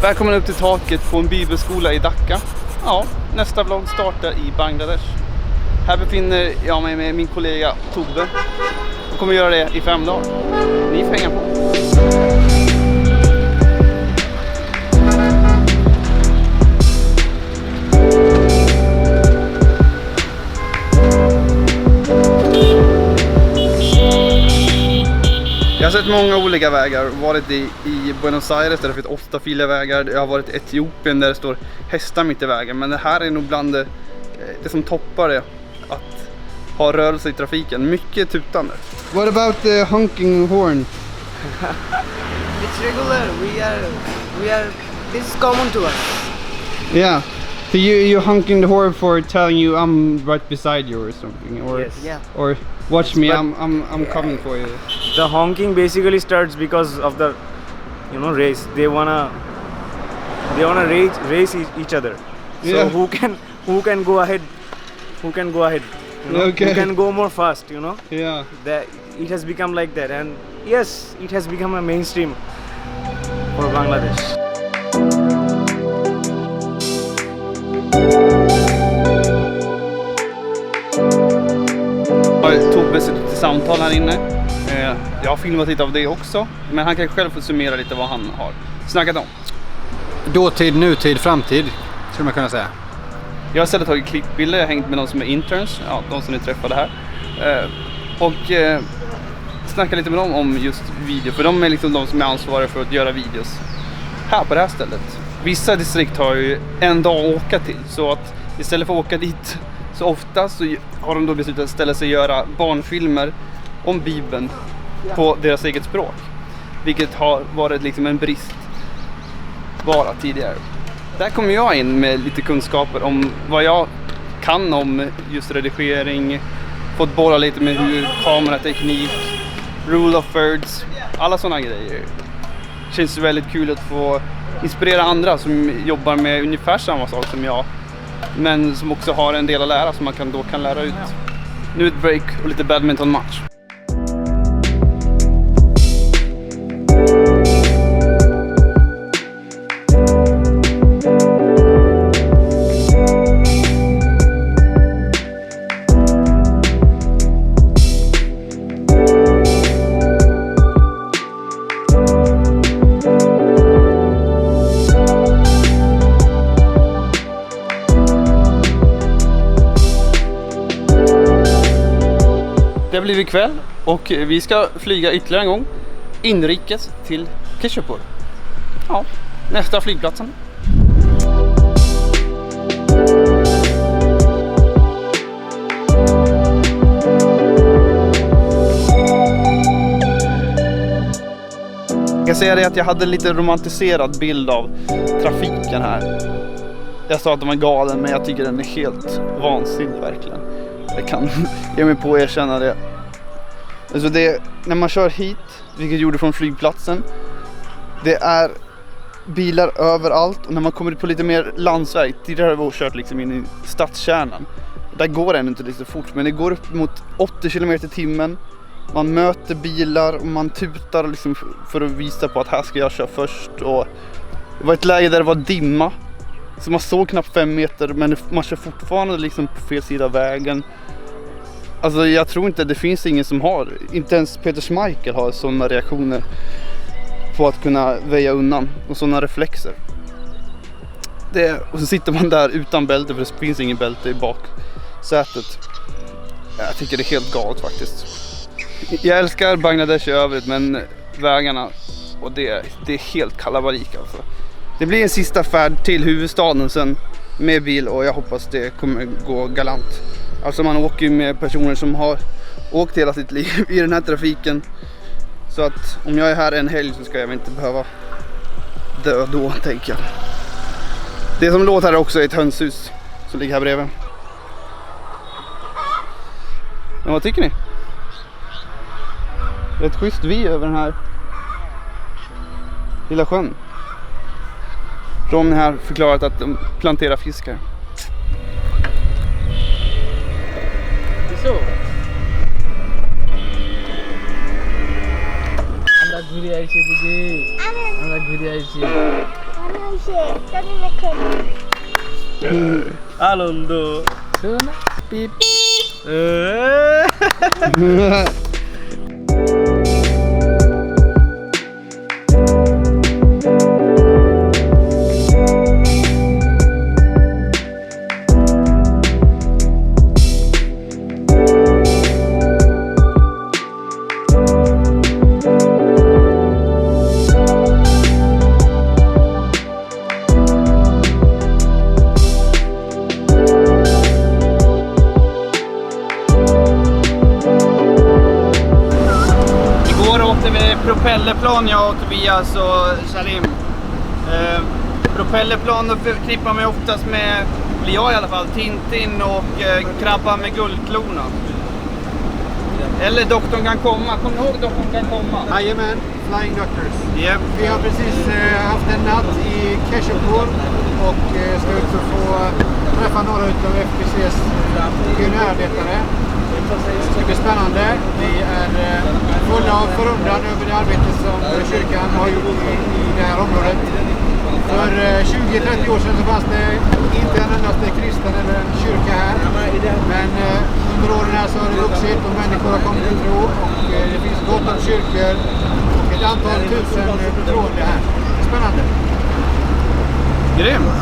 Välkommen upp till taket på en bibelskola i Dhaka. Ja, nästa vlogg startar i Bangladesh. Här befinner jag mig med min kollega Tobbe. Jag kommer göra det i 5 dagar. Ni får hänga på. Jag har sett många olika vägar. Varit i Buenos Aires där det finns 8-filiga vägar. Jag har varit i Etiopien där det står hästar mitt i vägen. Men det här är nog bland det som toppar det, att ha rörelse i trafiken. Mycket tutande. What about the honking horn? It's regular. We are. This is common to us. Yeah. So you're honking the horn for telling you I'm right beside you or something, or Yes. Yeah. or watch me, But- I'm coming for you. The honking basically starts because of the, race. They wanna race each other. So Yeah. who can go ahead? Who can go ahead? Okay. Who can go more fast? Yeah. That it has become like that, and yes, it has become a mainstream for Bangladesh. Tobbe sitter till samtal här inne. Jag har filmat lite av det också, men han kan själv få summera lite vad han har snackat om. Dåtid, nutid, framtid skulle man kunna säga. Jag har istället tagit klippbilder, jag har hängt med de som är interns, ja, de som ni träffade här. Och snackat lite med dem om just video, för de är liksom de som är ansvariga för att göra videos här på det här stället. Vissa distrikt har ju en dag att åka till, så att istället för att åka dit så ofta så har de då beslutat att ställa sig och göra barnfilmer om Bibeln på deras eget språk. Vilket har varit liksom en brist bara tidigare. Där kommer jag in med lite kunskaper om vad jag kan om just redigering, fått borra lite med hur kamerateknik, rule of thirds, alla sådana grejer. Det känns väldigt kul att få inspirera andra som jobbar med ungefär samma sak som jag, men som också har en del att lära som man kan lära ut. Nu ett break och lite badminton match. Det har blivit kväll och vi ska flyga ytterligare en gång inrikes till Keshapur. Ja, nästa flygplatsen. Jag kan säga det att jag hade lite romantiserad bild av trafiken här. Jag sa att den var galen, men jag tycker den är helt vansinnig verkligen. Jag kan ge mig på att erkänna det. Alltså när man kör hit, vilket jag gjorde från flygplatsen, det är bilar överallt. Och när man kommer ut på lite mer landsväg, tidigare har vi kört liksom in i stadskärnan. Där går det inte lite fort, men det går upp mot 80 km/h. Man möter bilar och man tutar liksom för att visa på att här ska jag köra först. Och det var ett läge där det var dimma. Så man såg knappt 5 meter, men man kör fortfarande liksom på fel sida av vägen. Alltså jag tror inte det finns ingen som har, inte ens Peter Schmeichel har sådana reaktioner på att kunna väja undan och sådana reflexer. Och så sitter man där utan bälte, för det finns ingen bälte i baksätet. Jag tycker det är helt galet faktiskt. Jag älskar Bangladesh i övrigt, men vägarna, och det är helt kalabalik alltså. Det blir en sista färd till huvudstaden sen med bil, och jag hoppas det kommer gå galant. Alltså man åker ju med personer som har åkt hela sitt liv i den här trafiken. Så att om jag är här en helg så ska jag inte behöva dö då, tänker jag. Det som låter här också är ett hönshus som ligger här bredvid. Men vad tycker ni? Det är ett schysst vy över den här lilla sjön. De här förklarat att de planterar fiskar. So. আমরা ঘুরে আইছি দিদি, আমরা ঘুরে আইছি। আনন্দ Pip. Propellerplan, jag och Tobias och Salim. Propellerplan, då förknippar man oftast med, eller jag i alla fall, Tintin och Krabban med guldklorna. Eller Doktorn kan komma. Kommer ni ihåg Doktorn kan komma? Jajamän, Flying Doctors. Yep. Vi har precis haft en natt i Keshopur och ska också få träffa några av FBCs pionjärarbetare. Det blir spännande. Vi är fulla av förundran över det arbete som kyrkan har gjort i det här området. För 20-30 år sedan så fanns det inte en endaste kristen eller en kyrka här. Men under åren här så har det vuxit och människor har kommit till tro. Och det finns gott om kyrkor och ett antal tusen troende här. Spännande. Grymt.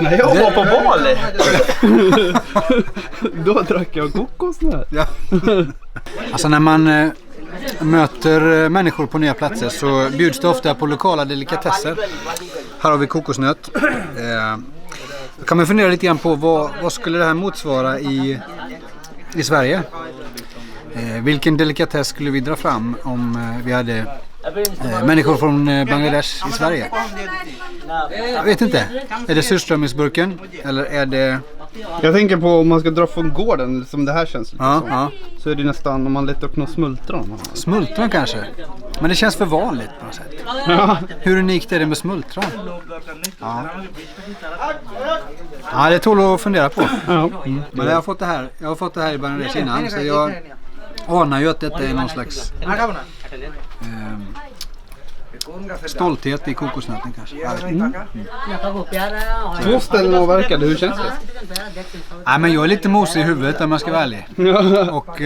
När jag var på Bali då drack jag kokosnöt. Ja. Alltså när man möter människor på nya platser så bjuds det ofta på lokala delikatesser. Här har vi kokosnöt. Då kan man fundera lite grann på vad skulle det här motsvara i Sverige? Vilken delikatess skulle vi dra fram om vi hade människor från Bangladesh i Sverige? Jag vet inte. Är det surströmmingsburken? Eller är det... Jag tänker på om man ska dra från gården som det här känns lite Ja, som. ja. Så är det nästan om man letar upp någon smultron. Smultron kanske. Men det känns för vanligt på något sätt. Ja. Hur unikt är det med smultron? Ja. Ja, det tål att fundera på. Ja. Men jag har fått det här i Bangladesh innan. Så jag anar ju att detta är någon slags stolthet i kokosnöten kanske. Två ställen avverkade, hur känns det? Nej, men jag är lite mosig i huvudet om jag ska vara ärlig. Och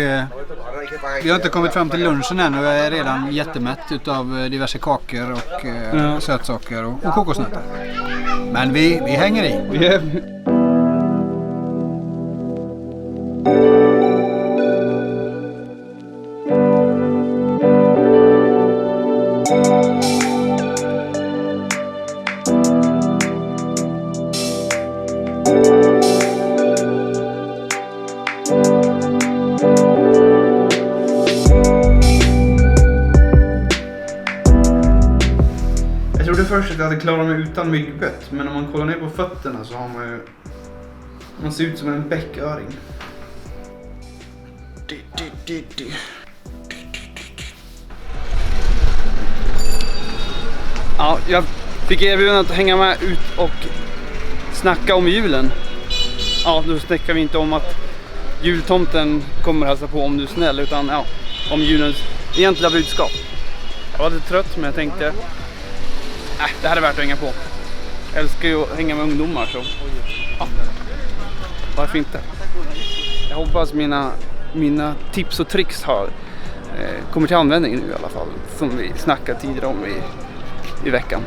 vi har inte kommit fram till lunchen än och jag är redan jättemätt utav diverse kakor och sötsaker och kokosnötter. Men vi hänger i. Jag trodde först att jag hade klarat mig utan myggbett, men om man kollar ner på fötterna så har man ser ut som en bäcköring. Ja, jag fick erbjudandet att hänga med ut och snacka om julen. Ja, då snackar vi inte om att jultomten kommer hälsa på om du är snäll, utan ja, om julens egentliga budskap. Jag var lite trött, men jag tänkte det här är värt att hänga på. Jag älskar ju att hänga med ungdomar, så ja, varför inte? Jag hoppas mina tips och tricks har kommit till användning nu i alla fall, som vi snackade tidigare om i veckan.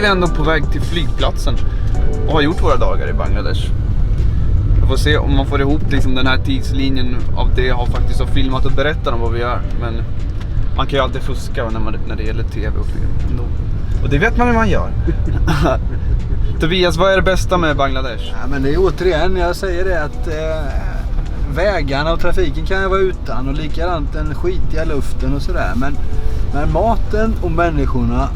sitter vi ändå på väg till flygplatsen och har gjort våra dagar i Bangladesh. Jag får se om man får ihop liksom den här tidslinjen av det jag har faktiskt har filmat och berättat om vad vi gör. Men man kan ju alltid fuska när det gäller tv och film ändå. Och det vet man hur man gör. Tobias, vad är det bästa med Bangladesh? Ja, men det är återigen, jag säger det att vägarna och trafiken kan jag vara utan och likadant den skitiga luften och sådär. Men maten och människorna,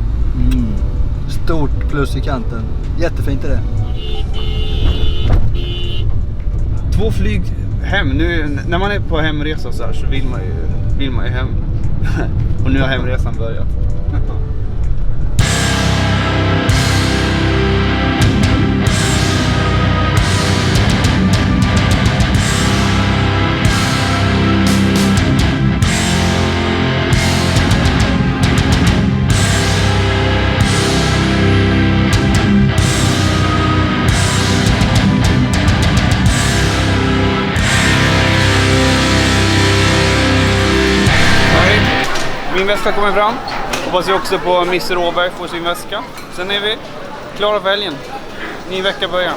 stort plus i kanten. Jättefint är det. 2 flyg hem. Nu, när man är på hemresa så här så vill man ju hem. Och nu har hemresan börjat. Min väska kommer fram. Hoppas jag också på Mr. Åberg får sin väska. Sen är vi klara för helgen. Ny vecka börjar.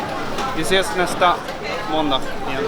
Vi ses nästa måndag igen.